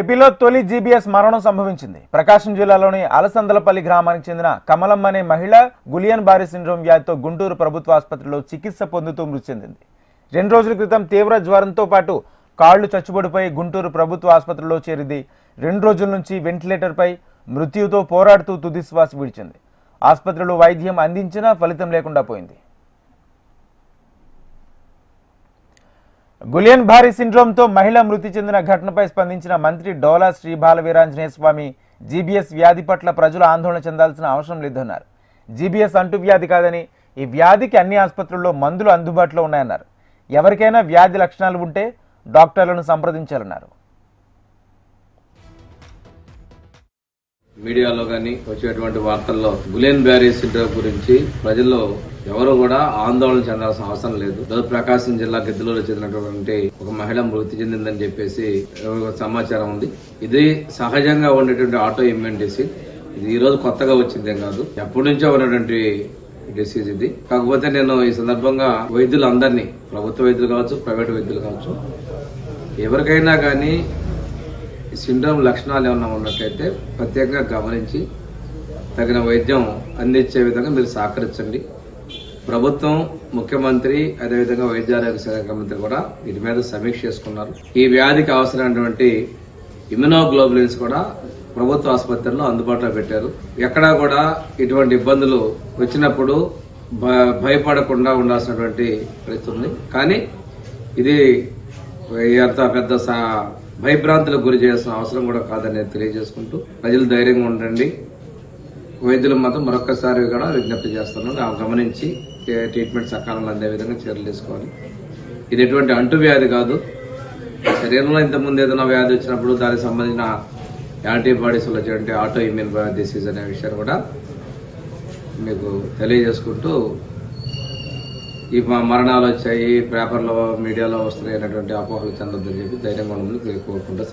ఏపీలో తొలి జీబీఎస్ మరణం సంభవించింది. ప్రకాశం జిల్లాలోని అలసందలపల్లి గ్రామానికి చెందిన కమలమ్మ అనే మహిళ గులియన్ బారీ సిండ్రోమ్ వ్యాధితో గుంటూరు ప్రభుత్వ ఆసుపత్రిలో చికిత్స పొందుతూ మృతి చెందింది. 2 రోజుల క్రితం తీవ్ర జ్వరంతో పాటు కాళ్లు చచ్చుబడిపోయి గుంటూరు ప్రభుత్వ ఆసుపత్రిలో చేరింది. 2 రోజుల నుంచి వెంటిలేటర్పై మృత్యుతో పోరాడుతూ తుదిశ్వాస విడిచింది. ఆసుపత్రిలో వైద్యం అందించినా ఫలితం లేకుండా పోయింది. గులియన్ బారీ సిండ్రోమ్తో మహిళ మృతి చెందిన ఘటనపై స్పందించిన మంత్రి డోలా శ్రీ బాల వీరాంజనేయ స్వామి జీబీఎస్ వ్యాధి పట్ల ప్రజలు ఆందోళన చెందాల్సిన అవసరం లేదన్నారు. జీబీఎస్ అంటువ్యాధి కాదని, ఈ వ్యాధికి అన్ని ఆసుపత్రుల్లో మందులు అందుబాటులో ఉన్నాయన్నారు. ఎవరికైనా వ్యాధి లక్షణాలు ఉంటే డాక్టర్లను సంప్రదించాలన్నారు. మీడియాలో కానీ వచ్చేటువంటి వార్తల్లో గులియన్ బారీ సిండ్రోమ్ గురించి ప్రజల్లో ఎవరు కూడా ఆందోళన చెందాల్సిన అవసరం లేదు. ప్రకాశం జిల్లా గిద్దలూరులో చెందినటువంటి ఒక మహిళ మృతి చెందిందని చెప్పేసి సమాచారం ఉంది. ఇది సహజంగా ఉండేటువంటి ఆటో ఇమ్యూన్ డిసీజ్. ఇది ఈ రోజు కొత్తగా వచ్చిందేం కాదు, ఎప్పటి నుంచో ఉన్నటువంటి డిసీజ్ ఇది. కాకపోతే నేను ఈ సందర్భంగా వైద్యులందరినీ, ప్రభుత్వ వైద్యులు కావచ్చు, ప్రైవేట్ వైద్యులు కావచ్చు, ఎవరికైనా కానీ ఈ సిండ్రోమ్ లక్షణాలు ఏమన్నా ఉన్నట్లయితే ప్రత్యేకంగా గమనించి తగిన వైద్యం అందించే విధంగా మీరు సహకరించండి. ప్రభుత్వం, ముఖ్యమంత్రి, అదేవిధంగా వైద్య ఆరోగ్య శాఖ మంత్రి కూడా వీటి మీద సమీక్ష చేసుకున్నారు. ఈ వ్యాధికి అవసరమైనటువంటి ఇమ్యునోగ్లోబులిన్స్ కూడా ప్రభుత్వ ఆసుపత్రుల్లో అందుబాటులో పెట్టారు. ఎక్కడా కూడా ఇటువంటి ఇబ్బందులు వచ్చినప్పుడు భయపడకుండా ఉండాల్సినటువంటి పరిస్థితి ఉంది. కానీ ఇది అంత పెద్ద భయభ్రాంతులకు గురి చేయాల్సిన అవసరం కూడా కాదని తెలియజేసుకుంటూ ప్రజలు ధైర్యంగా ఉండండి. వైద్యులు మాత్రం మరొకసారి కూడా విజ్ఞప్తి చేస్తున్నాను, గమనించి ట్రీట్మెంట్ సకాలంలో అందే విధంగా చర్యలు తీసుకోవాలి. ఇది ఎటువంటి అంటువ్యాధి కాదు. శరీరంలో ఇంతకుముందు ఏదైనా వ్యాధి వచ్చినప్పుడు దానికి సంబంధించిన యాంటీబాడీస్ వచ్చేటువంటి ఆటో ఇమ్యూన్ డిసీజ్ అనే విషయాన్ని కూడా మీకు తెలియజేసుకుంటూ, ఈ మరణాలు వచ్చాయి, పేపర్లో, మీడియాలో వస్తున్నాయి అనేటువంటి అపోహలు చెందొద్దని చెప్పి ధైర్యంగా ఉండమని కోరుకుంటూ